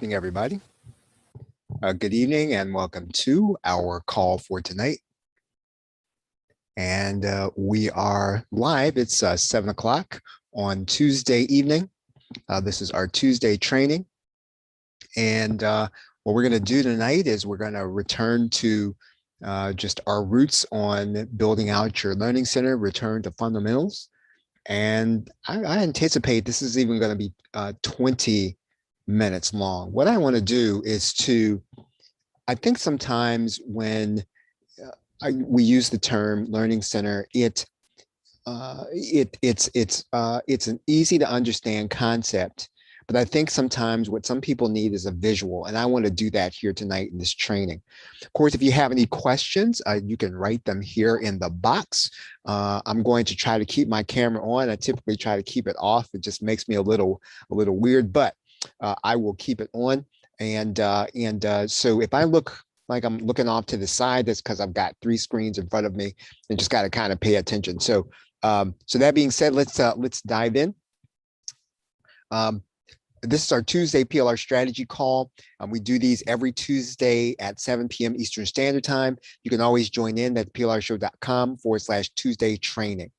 Evening, everybody. Good evening and welcome to our call for tonight. And we are live. It's 7 o'clock on Tuesday evening. This is our Tuesday training. And what we're going to do tonight is we're going to return to just our roots on building out your learning center, return to fundamentals. And I anticipate this is even going to be 20 minutes long. What I want to do is I think sometimes when we use the term learning center, it's an easy to understand concept, but I think sometimes what some people need is a visual, and I want to do that here tonight in this training. Of course, if you have any questions, you can write them here in the box. I'm going to try to keep my camera on. I typically try to keep it off. It just makes me a little weird, but I will keep it on. And so if I look like I'm looking off to the side, that's because I've got 3 screens in front of me and just got to kind of pay attention. So so that being said, let's dive in. This is our Tuesday PLR strategy call. We do these every Tuesday at 7 p.m. Eastern Standard Time. You can always join in at plrshow.com/Tuesday training.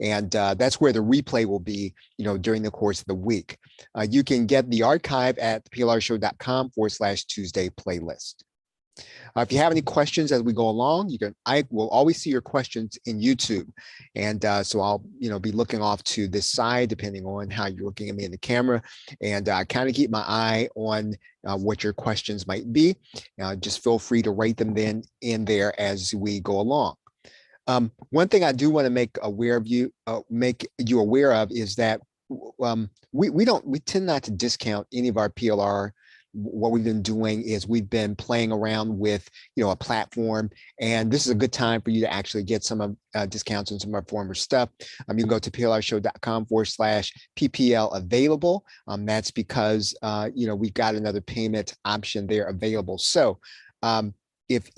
And that's where the replay will be, during the course of the week. You can get the archive at plrshow.com/Tuesday playlist. If you have any questions as we go along, I will always see your questions in YouTube. And so I'll, be looking off to this side, depending on how you're looking at me in the camera. And I kind of keep my eye on what your questions might be. Just feel free to write them then in there as we go along. One thing I do want to make you aware of is that we tend not to discount any of our PLR. What we've been doing is we've been playing around with, a platform, and this is a good time for you to actually get some discounts on some of our former stuff. You can go to plrshow.com/PPL available. That's because, we've got another payment option there available. So if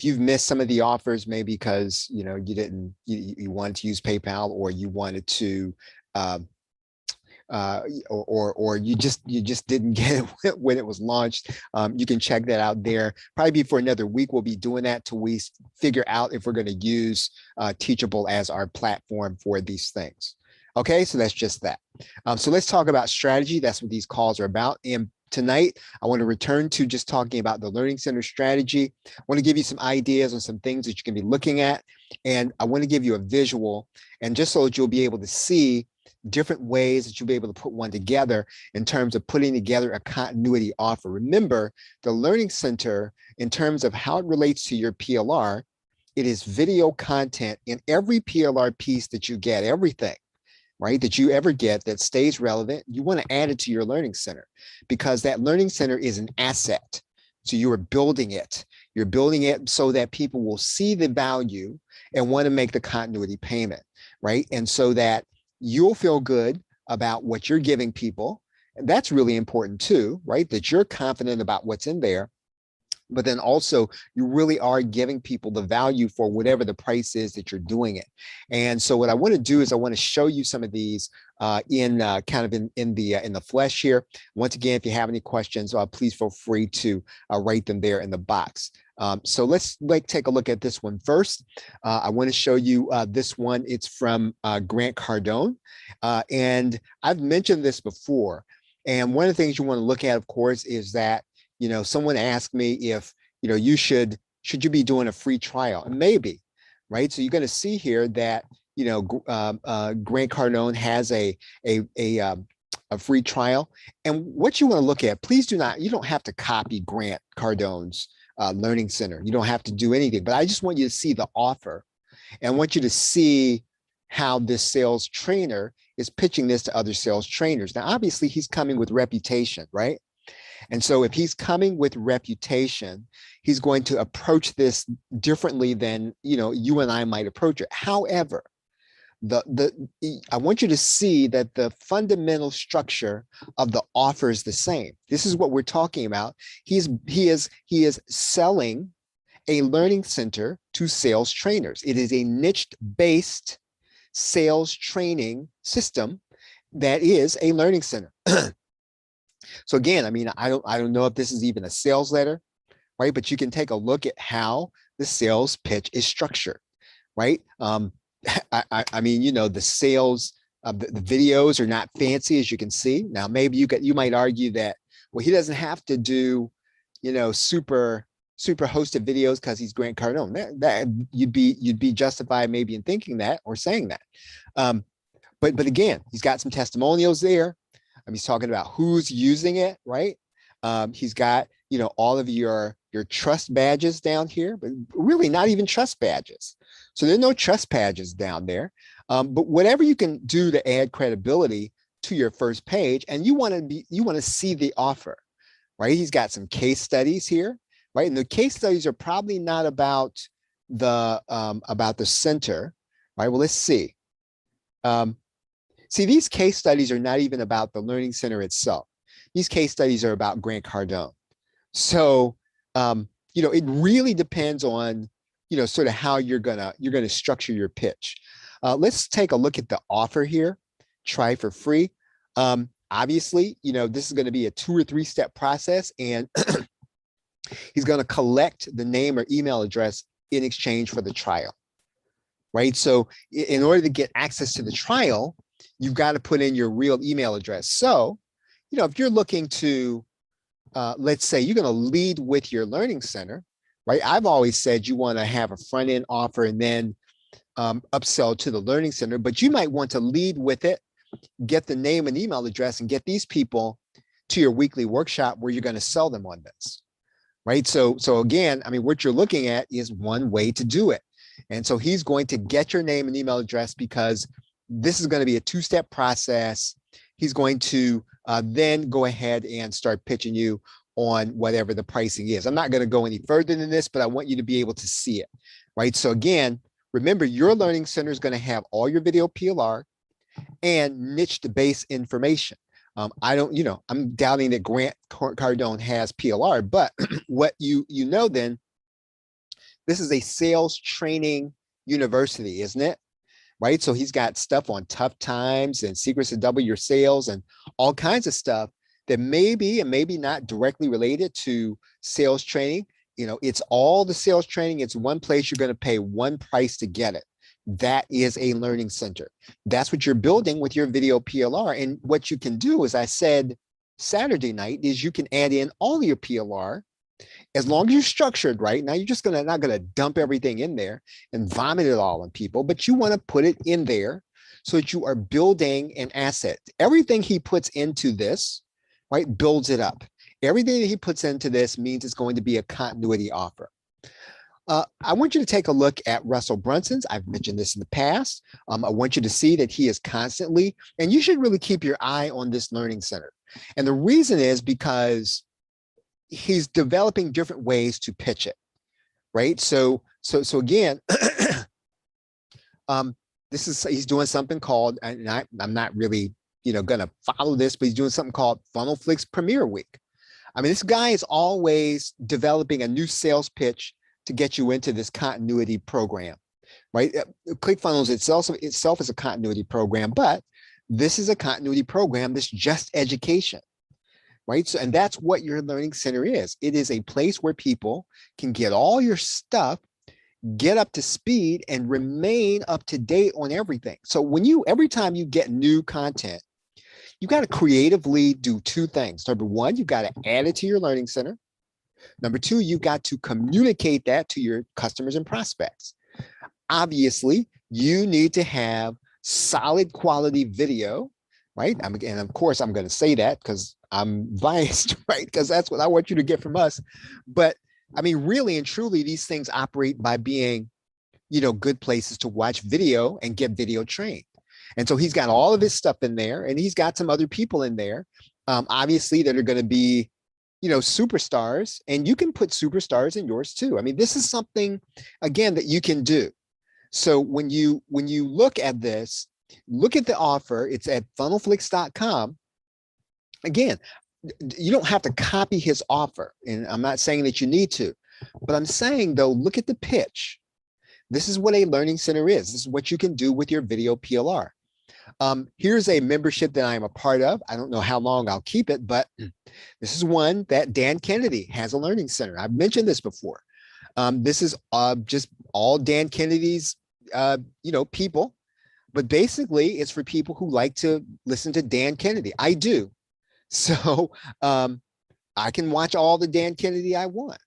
you've missed some of the offers, maybe because, you wanted to use PayPal, or you wanted to, or you just didn't get it when it was launched, you can check that out there. Probably for another week, we'll be doing that till we figure out if we're going to use Teachable as our platform for these things. Okay, so that's just that. So let's talk about strategy. That's what these calls are about. And tonight, I want to return to just talking about the Learning Center strategy. I want to give you some ideas on some things that you can be looking at. And I want to give you a visual, and just so that you'll be able to see different ways that you'll be able to put one together in terms of putting together a continuity offer. Remember, the Learning Center, in terms of how it relates to your PLR, it is video content in every PLR piece that you get, everything, right, that you ever get that stays relevant. You want to add it to your Learning Center, because that Learning Center is an asset. So you are building it. You're building it so that people will see the value and want to make the continuity payment, right? And so that you'll feel good about what you're giving people. And that's really important too, right? That you're confident about what's in there, but then also you really are giving people the value for whatever the price is that you're doing it. And so what I want to do is I want to show you some of these in the flesh here. Once again, if you have any questions, please feel free to write them there in the box. So let's take a look at this one first. I want to show you this one. It's from Grant Cardone. And I've mentioned this before. And one of the things you want to look at, of course, is that, someone asked me if, should you be doing a free trial? And maybe, right? So you're going to see here that, Grant Cardone has a free trial. And what you want to look at, please you don't have to copy Grant Cardone's Learning Center. You don't have to do anything, but I just want you to see the offer, and I want you to see how this sales trainer is pitching this to other sales trainers. Now, obviously he's coming with reputation, right? And so if he's coming with reputation, he's going to approach this differently than, you and I might approach it. However, I want you to see that the fundamental structure of the offer is the same. This is what we're talking about. He is selling a learning center to sales trainers. It is a niche-based sales training system that is a learning center. So again, I mean, I don't know if this is even a sales letter, right? But you can take a look at how the sales pitch is structured, right? I mean, you know, the sales, the videos are not fancy, as you can see. Now, maybe you might argue that, well, he doesn't have to do, you know, super hosted videos because he's Grant Cardone. That you'd be justified maybe in thinking that or saying that. Um, but again, he's got some testimonials there. He's talking about who's using it, right? He's got, you know, all of your trust badges down here, but really not even trust badges. So there's no trust badges down there. But whatever you can do to add credibility to your first page, and you want to see the offer, right? He's got some case studies here, right? And the case studies are probably not about the center, right? Well, let's see. See, these case studies are not even about the Learning Center itself. These case studies are about Grant Cardone. So, you know, it really depends on, you know, sort of how you're gonna structure your pitch. Let's take a look at the offer here. Try for free. Obviously, you know, this is going to be a 2 or 3 step process, and he's going to collect the name or email address in exchange for the trial, right? So in order to get access to the trial, you've got to put in your real email address. So, you know, if you're looking to, let's say you're going to lead with your Learning Center, right? I've always said you want to have a front end offer and then upsell to the Learning Center, but you might want to lead with it, get the name and email address, and get these people to your weekly workshop where you're going to sell them on this, right? So again, I mean, what you're looking at is one way to do it. And so he's going to get your name and email address because this is going to be a 2-step process. He's going to then go ahead and start pitching you on whatever the pricing is. I'm not going to go any further than this, but I want you to be able to see it, right? So again, remember, your Learning Center is going to have all your video PLR and niche base information. I don't, you know, I'm doubting that Grant Cardone has PLR, but what you know then, this is a sales training university, isn't it? Right? So he's got stuff on tough times and secrets to double your sales and all kinds of stuff that maybe and maybe not directly related to sales training. You know, it's all the sales training. It's one place you're going to pay one price to get it. That is a Learning Center. That's what you're building with your video PLR. And what you can do, as I said Saturday night, is you can add in all your PLR as long as you're structured right. Now, you're just not going to dump everything in there and vomit it all on people, but you want to put it in there so that you are building an asset. Everything he puts into this, right, builds it up. Everything that he puts into this means it's going to be a continuity offer. I want you to take a look at Russell Brunson's. I've mentioned this in the past. I want you to see that he is constantly, and you should really keep your eye on this Learning Center. And the reason is because he's developing different ways to pitch it, right? So again, he's doing something called, and I'm not really, you know, going to follow this, but he's doing something called Funnelflix Premier Week. I mean, this guy is always developing a new sales pitch to get you into this continuity program, right? ClickFunnels itself is a continuity program, but this is a continuity program that's just education. Right? So, and that's what your Learning Center is. It is a place where people can get all your stuff, get up to speed, and remain up to date on everything. So every time you get new content, you got to creatively do 2 things. Number 1, you got to add it to your Learning Center. Number 2, you got to communicate that to your customers and prospects. Obviously, you need to have solid quality video, right? And of course, I'm going to say that because I'm biased, right? Because that's what I want you to get from us. But I mean, really and truly, these things operate by being, you know, good places to watch video and get video trained. And so he's got all of his stuff in there, and he's got some other people in there, obviously, that are going to be, you know, superstars, and you can put superstars in yours too. I mean, this is something, again, that you can do. So when you look at this, look at the offer. It's at funnelflix.com. Again, you don't have to copy his offer, and I'm not saying that you need to, but I'm saying, though, look at the pitch. This is what a Learning Center is. This is what you can do with your video PLR. Here's a membership that I'm a part of. I don't know how long I'll keep it, but this is one that Dan Kennedy has a learning center. I've mentioned this before. This is just all Dan Kennedy's, people, but basically it's for people who like to listen to Dan Kennedy. I do. So I can watch all the Dan Kennedy I want.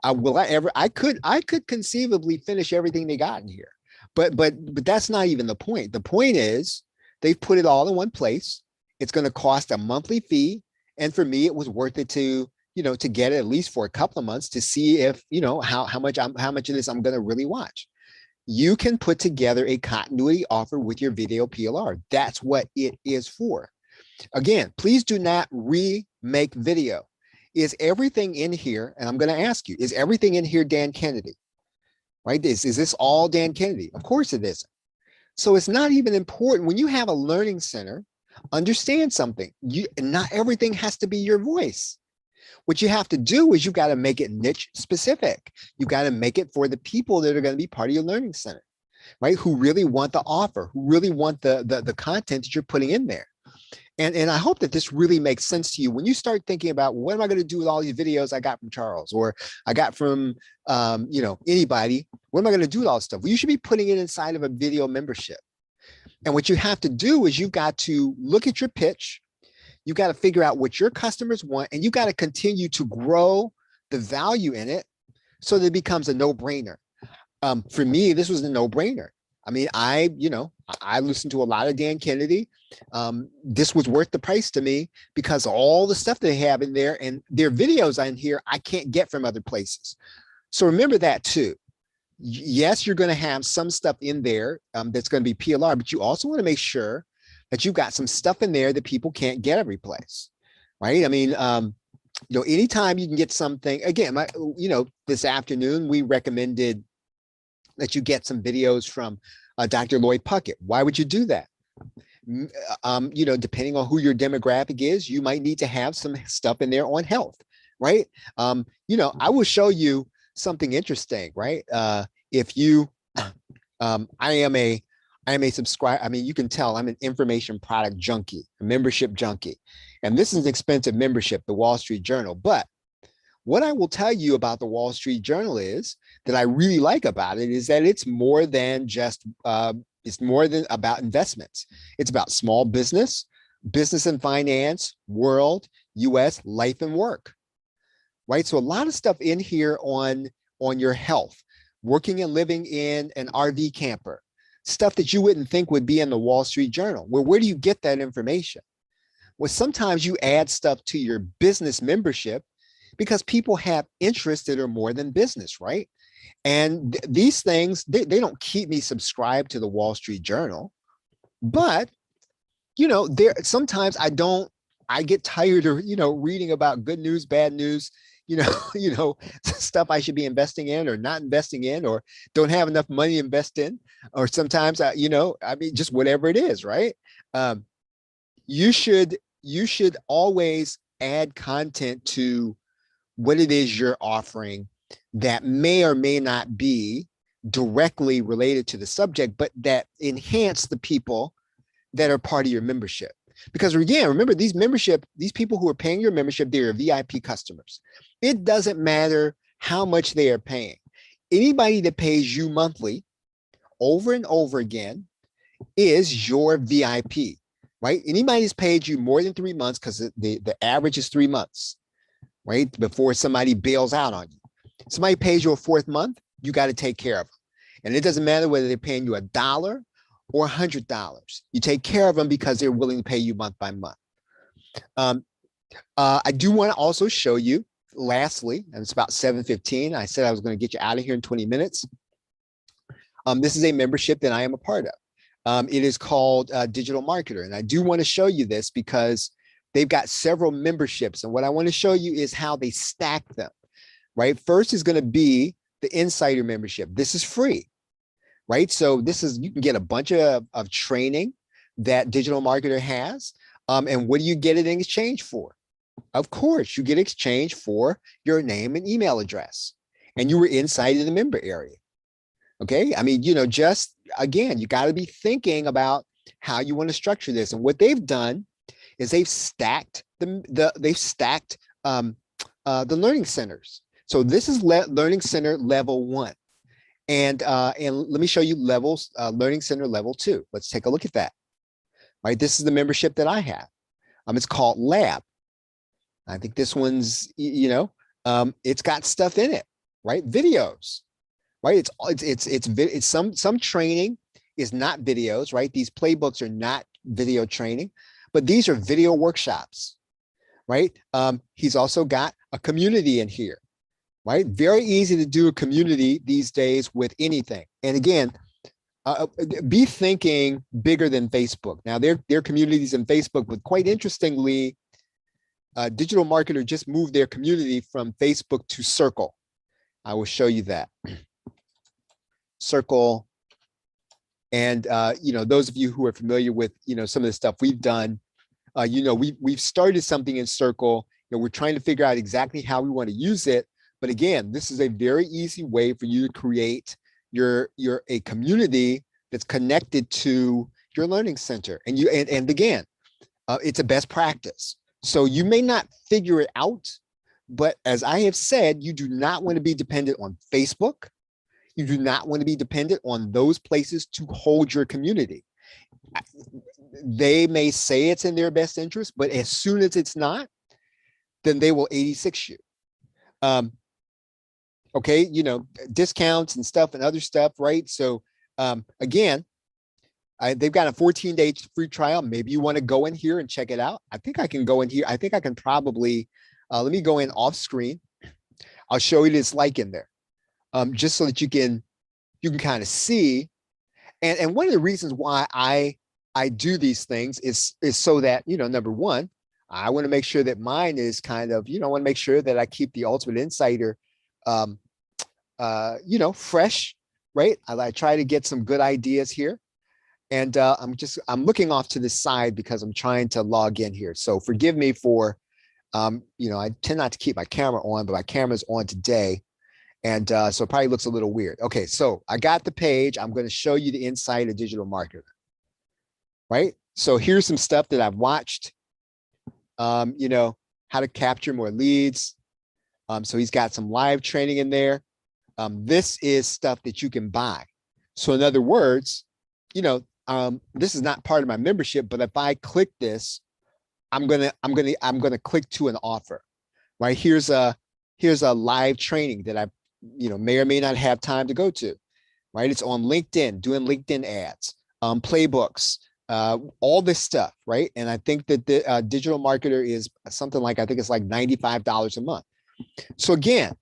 Will I ever? I could conceivably finish everything they got in here, but that's not even the point. The point is they've put it all in one place. It's going to cost a monthly fee, and for me, it was worth it to to get it at least for a couple of months to see if how much of this I'm going to really watch. You can put together a continuity offer with your video PLR. That's what it is for. Again, please do not remake video. Is everything in here, and I'm going to ask you, is everything in here Dan Kennedy? Right? Is this all Dan Kennedy? Of course it isn't. So it's not even important. When you have a learning center, understand something. Not everything has to be your voice. What you have to do is you got to make it niche specific. You got to make it for the people that are going to be part of your learning center, right? Who really want the offer, who really want the content that you're putting in there. And I hope that this really makes sense to you when you start thinking about, well, what am I going to do with all these videos I got from Charles or I got from, anybody? What am I going to do with all this stuff? Well, you should be putting it inside of a video membership. And what you have to do is you've got to look at your pitch. You got to figure out what your customers want, and you got to continue to grow the value in it so that it becomes a no-brainer. For me, this was a no-brainer. I mean, I listened to a lot of Dan Kennedy. This was worth the price to me because all the stuff they have in there and their videos in here, I can't get from other places. So remember that too. Yes, you're going to have some stuff in there that's going to be PLR, but you also want to make sure that you've got some stuff in there that people can't get every place, right? I mean, anytime you can get something, again, this afternoon, we recommended that you get some videos from Dr. Lloyd Puckett. Why would you do that? Depending on who your demographic is, you might need to have some stuff in there on health, right? I will show you something interesting, right? If you, I am a subscriber. I mean, you can tell I'm an information product junkie, a membership junkie. And this is an expensive membership, the Wall Street Journal. But what I will tell you about the Wall Street Journal is that I really like about it is that it's more than just, it's more than about investments. It's about small business, business and finance, world, US, life and work, right? So a lot of stuff in here on your health, working and living in an RV camper, stuff that you wouldn't think would be in the Wall Street Journal. Well, where do you get that information? Well, sometimes you add stuff to your business membership because people have interests that are more than business, right? And these things, they don't keep me subscribed to the Wall Street Journal, but there sometimes I get tired of, reading about good news, bad news, stuff I should be investing in or not investing in, or don't have enough money to invest in, or sometimes just whatever it is, right? You should always add content to what it is you're offering that may or may not be directly related to the subject, but that enhance the people that are part of your membership. Because again, remember these people who are paying your membership, they're VIP customers. It doesn't matter how much they are paying. Anybody that pays you monthly over and over again is your VIP, right? Anybody who's paid you more than 3 months, because the average is 3 months, right? Before somebody bails out on you. Somebody pays you a 4th month, you got to take care of them. And it doesn't matter whether they're paying you $1 or $100. You take care of them because they're willing to pay you month by month. I do want to also show you, lastly, and it's about 7:15. I said I was going to get you out of here in 20 minutes. This is a membership that I am a part of. It is called Digital Marketer. And I do want to show you this because they've got several memberships. And what I want to show you is how they stack them, right? First is going to be the Insider membership. This is free, right? So you can get a bunch of training that Digital Marketer has. And what do you get it in exchange for? Of course, you get exchange for your name and email address. And you were inside of the member area. Okay. I mean, just again, you got to be thinking about how you want to structure this. And what they've done is they've stacked the learning centers. So this is learning center level 1. And let me show you levels, learning center level 2. Let's take a look at that. Right, this is the membership that I have. It's called Lab. I think this one's, it's got stuff in it, right? Videos, right? It's some training is not videos, right? These playbooks are not video training, but these are video workshops, right? He's also got a community in here, right? Very easy to do a community these days with anything. And again, be thinking bigger than Facebook. Now, there are communities in Facebook, but quite interestingly, Digital Marketer just moved their community from Facebook to Circle. I will show you that. Circle. And, those of you who are familiar with, some of the stuff we've done, we've started something in Circle. We're trying to figure out exactly how we want to use it. But again, this is a very easy way for you to create a community that's connected to your learning center. And again, it's a best practice. So you may not figure it out, but as I have said, you do not want to be dependent on Facebook. You do not want to be dependent on those places to hold your community. They may say it's in their best interest, but as soon as it's not, then they will 86 you. Okay, discounts and stuff and other stuff, right? So again, they've got a 14-day free trial. Maybe you want to go in here and check it out. I think I can go in here. I think I can probably, let me go in off screen. I'll show you what it's like in there, just so that you can kind of see. And one of the reasons why I do these things is so that, number one, I want to make sure that mine is kind of, I want to make sure that I keep the Ultimate Insider, fresh, right? I try to get some good ideas here. And I'm looking off to the side because I'm trying to log in here. So forgive me for, I tend not to keep my camera on, but my camera's on today. And so it probably looks a little weird. Okay, so I got the page. I'm going to show you the inside of Digital Marketer, right? So here's some stuff that I've watched, how to capture more leads. So he's got some live training in there. This is stuff that you can buy. So in other words, this is not part of my membership, but if I click this, I'm gonna click to an offer, right? Here's a live training that I, may or may not have time to go to, right? It's on LinkedIn, doing LinkedIn ads, playbooks, all this stuff, right? And I think that the Digital Marketer is something like, I think it's like $95 a month. So again,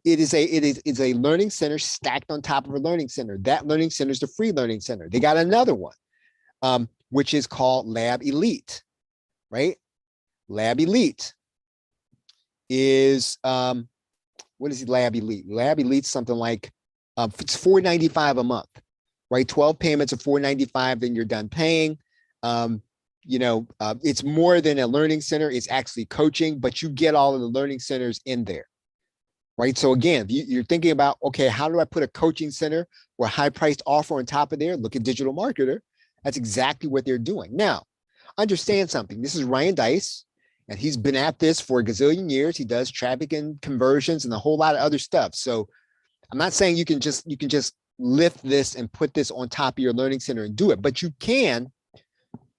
it is a learning center stacked on top of a learning center. That learning center is the free learning center. They got another one, which is called Lab Elite, right? Lab Elite is, what is Lab Elite? Lab Elite something like, it's $4.95 a month, right? 12 payments of $4.95, then you're done paying. It's more than a learning center. It's actually coaching, but you get all of the learning centers in there. Right. So again, if you're thinking about, okay, how do I put a coaching center or a high priced offer on top of there? Look at Digital Marketer. That's exactly what they're doing. Now, understand something. This is Ryan Dice, and he's been at this for a gazillion years. He does traffic and conversions and a whole lot of other stuff. So I'm not saying you can just lift this and put this on top of your learning center and do it, but you can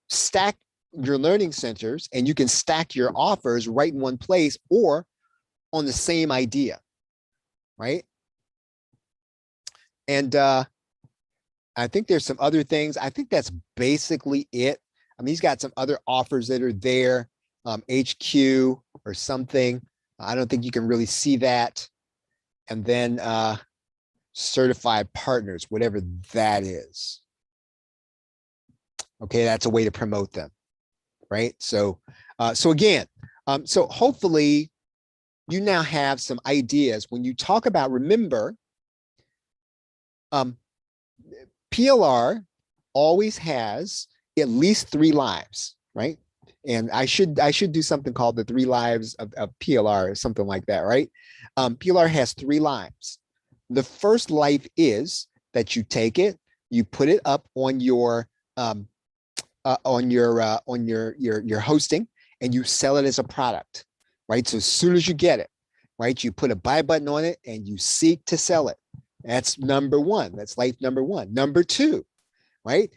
stack your learning centers and you can stack your offers right in one place or on the same idea. Right. And I think there's some other things. I think that's basically it. I mean, he's got some other offers that are there, HQ or something. I don't think you can really see that. And then certified partners, whatever that is. Okay, that's a way to promote them. Right. So again, so hopefully you now have some ideas when you talk about, remember, PLR always has at least 3 lives, right? And I should do something called the 3 lives of PLR or something like that, right? PLR has 3 lives. The first life is that you take it, you put it up on your your hosting, and you sell it as a product, right? So as soon as you get it, right, you put a buy button on it and you seek to sell it. That's number one. That's life number one. Number two, right,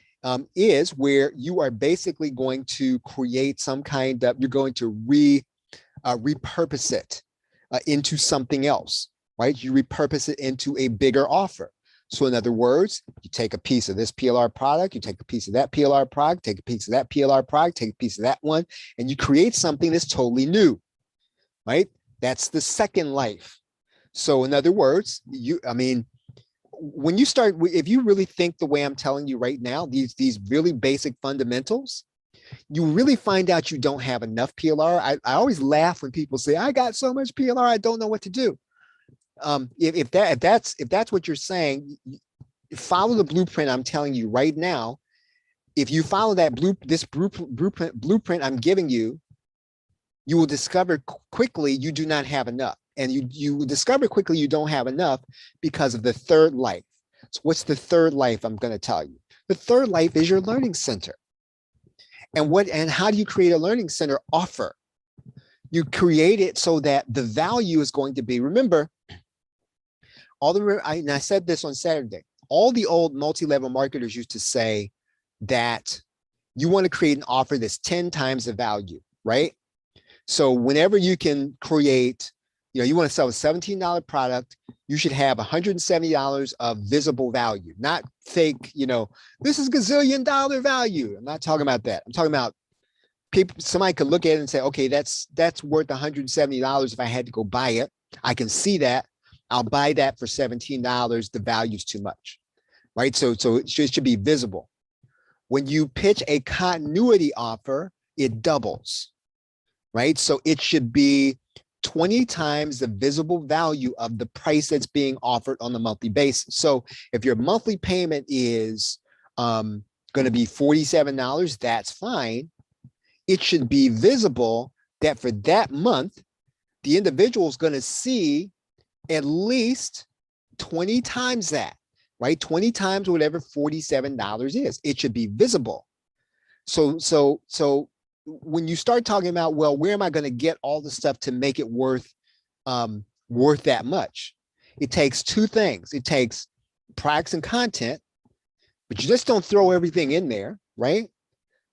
is where you are basically going to create some kind of, you're going to repurpose it into something else, right? You repurpose it into a bigger offer. So in other words, you take a piece of this PLR product, you take a piece of that PLR product, take a piece of that PLR product, take a piece of that one, and you create something that's totally new, right? That's the second life. So in other words, when you start, if you really think the way I'm telling you right now, these really basic fundamentals, you really find out you don't have enough PLR. I always laugh when people say, I got so much PLR, I don't know what to do. If that's what you're saying, follow the blueprint I'm telling you right now. If you follow that blueprint I'm giving you, you will discover quickly you do not have enough. And you will discover quickly you don't have enough because of the third life. So what's the third life I'm going to tell you? The third life is your learning center. And how do you create a learning center offer? You create it so that the value is going to be, remember, I said this on Saturday, all the old multi-level marketers used to say that you want to create an offer that's 10 times the value, right? So whenever you can create, you want to sell a $17 product, you should have $170 of visible value, not fake, this is gazillion dollar value. I'm not talking about that. I'm talking about somebody could look at it and say, okay, that's worth $170 if I had to go buy it. I can see that. I'll buy that for $17. The value's too much, right? So it should be visible. When you pitch a continuity offer, it doubles, right? So it should be 20 times the visible value of the price that's being offered on the monthly basis. So if your monthly payment is going to be $47, that's fine. It should be visible that for that month, the individual is going to see at least 20 times that, right? 20 times whatever $47 is. It should be visible. So when you start talking about, well, where am I going to get all the stuff to make it worth that much? It takes two things. It takes products and content, but you just don't throw everything in there, right?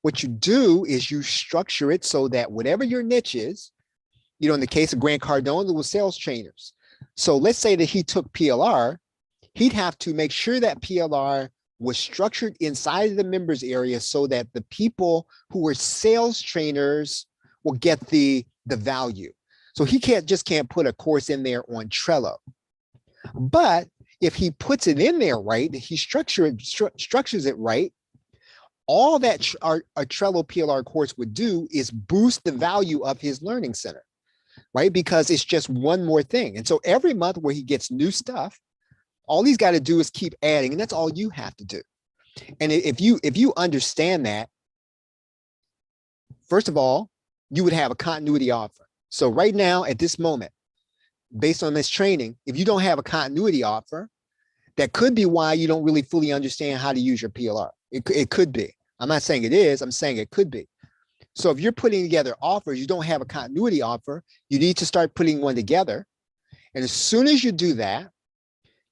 What you do is you structure it so that whatever your niche is, in the case of Grant Cardone, there was sales trainers. So let's say that he took PLR, he'd have to make sure that PLR was structured inside of the members area so that the people who were sales trainers will get the value. So he can't put a course in there on Trello. But if he puts it in there right, he structures it right, all that a Trello PLR course would do is boost the value of his learning center, right? Because it's just one more thing. And so every month where he gets new stuff, all he's got to do is keep adding, and that's all you have to do. And if you understand that, first of all, you would have a continuity offer. So right now, at this moment, based on this training, if you don't have a continuity offer, that could be why you don't really fully understand how to use your PLR. It could be. I'm not saying it is. I'm saying it could be. So if you're putting together offers, you don't have a continuity offer, you need to start putting one together. And as soon as you do that,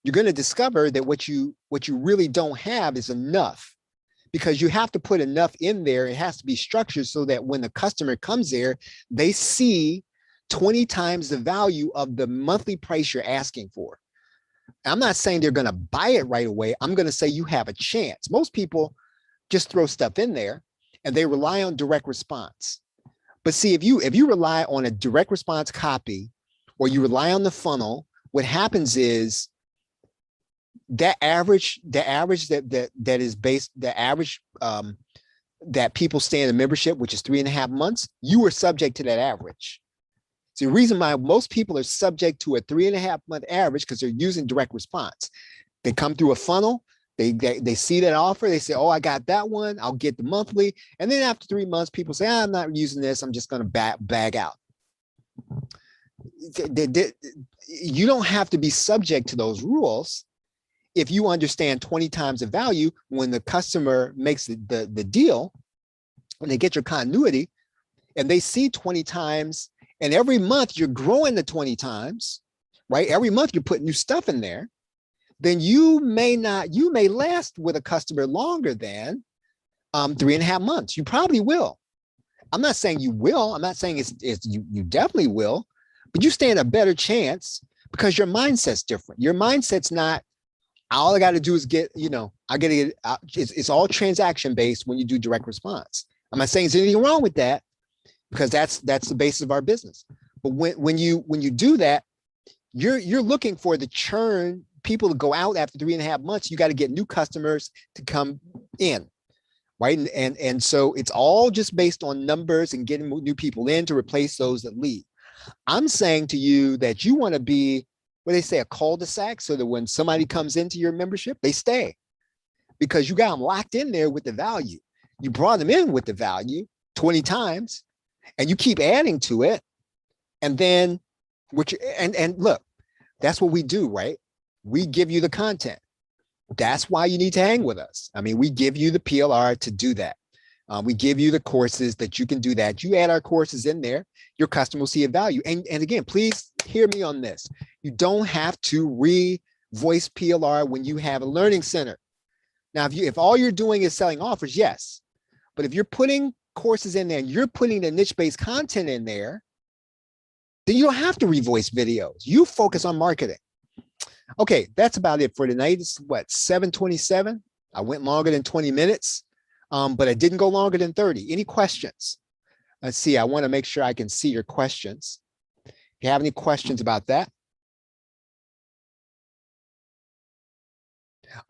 you're going to discover that what you really don't have is enough, because you have to put enough in there. It has to be structured so that when the customer comes there, they see 20 times the value of the monthly price you're asking for. I'm not saying they're going to buy it right away. I'm going to say you have a chance. Most people just throw stuff in there and they rely on direct response. But see, if you rely on a direct response copy, or you rely on the funnel, what happens is that average that is based, the average that people stay in the membership, which is 3.5 months, you are subject to that average. So the reason why most people are subject to a 3.5 month average, because they're using direct response. They come through a funnel, they see that offer, they say, oh, I got that one, I'll get the monthly. And then after 3 months, people say, I'm not using this, I'm just going to bag out. You don't have to be subject to those rules if you understand 20 times the value. When the customer makes the deal, when they get your continuity and they see 20 times, and every month you're growing the 20 times, right? Every month you're putting new stuff in there, then you may last with a customer longer than 3.5 months. You probably will. I'm not saying you will. I'm not saying you definitely will, but you stand a better chance because your mindset's different. Your mindset's not, all I got to do is get, I got to get, it's all transaction based when you do direct response. I'm not saying there's anything wrong with that because that's the basis of our business. But when you do that, you're looking for the churn, people to go out after 3.5 months. You got to get new customers to come in, right? And so it's all just based on numbers and getting new people in to replace those that leave. I'm saying to you that you want to be, what they say, a cul-de-sac, so that when somebody comes into your membership, they stay because you got them locked in there with the value. You brought them in with the value 20 times and you keep adding to it. And then, and look, that's what we do, right? We give you the content. That's why you need to hang with us. I mean, we give you the PLR to do that. We give you the courses that you can do that. You add our courses in there, your customer will see a value. And again, please hear me on this. You don't have to re-voice PLR when you have a learning center. Now, if all you're doing is selling offers, yes. But if you're putting courses in there and you're putting the niche-based content in there, then you don't have to revoice videos. You focus on marketing. Okay, that's about it for tonight. It's what, 7:27? I went longer than 20 minutes, but I didn't go longer than 30. Any questions? Let's see, I want to make sure I can see your questions. If you have any questions about that.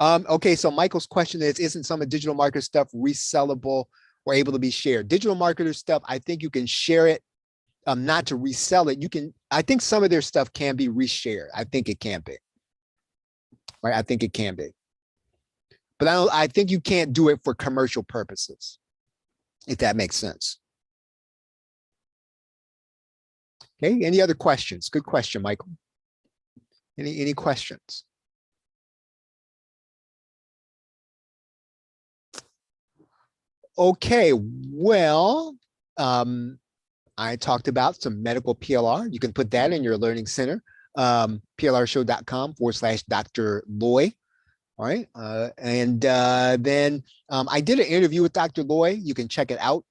Okay, so Michael's question is, isn't some of digital marketer stuff resellable or able to be shared? Digital marketer stuff, I think you can share it, not to resell it. I think some of their stuff can be reshared. I think it can be. Right, I think it can be. But I think you can't do it for commercial purposes, if that makes sense. Okay, any other questions? Good question, Michael. Any questions? Okay, well, I talked about some medical PLR. You can put that in your learning center, plrshow.com/Dr. Loy. All right. Then I did an interview with Dr. Loy. You can check it out,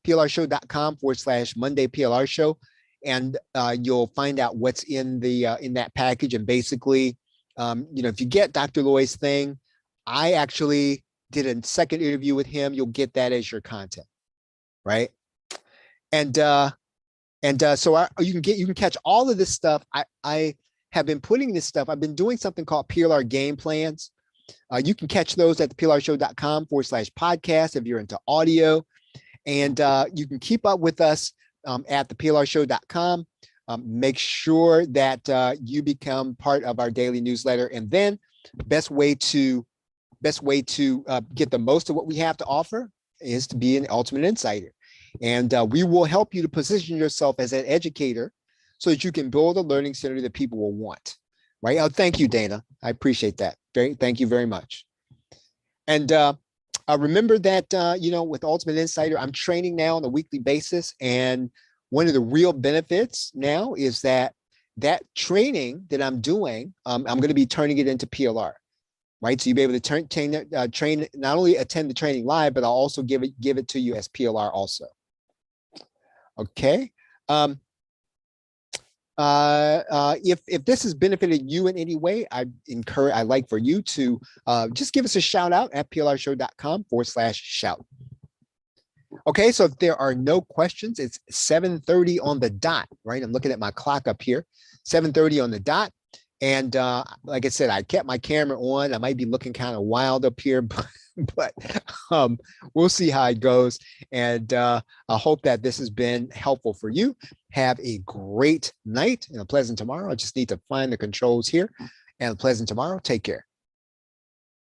plrshow.com/Monday PLR show. And you'll find out what's in that package. And basically, if you get Dr. Loy's thing, I actually did a second interview with him. You'll get that as your content, right? And so you can catch all of this stuff. I have been putting this stuff. I've been doing something called PLR game plans. You can catch those at the plrshow.com/podcast if you're into audio. And you can keep up with us at the plrshow.com. Make sure that you become part of our daily newsletter. And then best way to get the most of what we have to offer is to be an ultimate insider. And we will help you to position yourself as an educator so that you can build a learning center that people will want, right? Oh, thank you, Dana. I appreciate that. Thank you very much. And remember that, with Ultimate Insider, I'm training now on a weekly basis. And one of the real benefits now is that training that I'm doing, I'm going to be turning it into PLR, right? So you'll be able to train, not only attend the training live, but I'll also give it to you as PLR also. Okay. If this has benefited you in any way, I'd like for you to just give us a shout out at plrshow.com/shout. Okay, so if there are no questions, it's 7:30 on the dot, right? I'm looking at my clock up here, 7:30 on the dot. And like I said, I kept my camera on. I might be looking kind of wild up here, but we'll see how it goes. And I hope that this has been helpful for you. Have a great night and a pleasant tomorrow. I just need to find the controls here. And a pleasant tomorrow. Take care.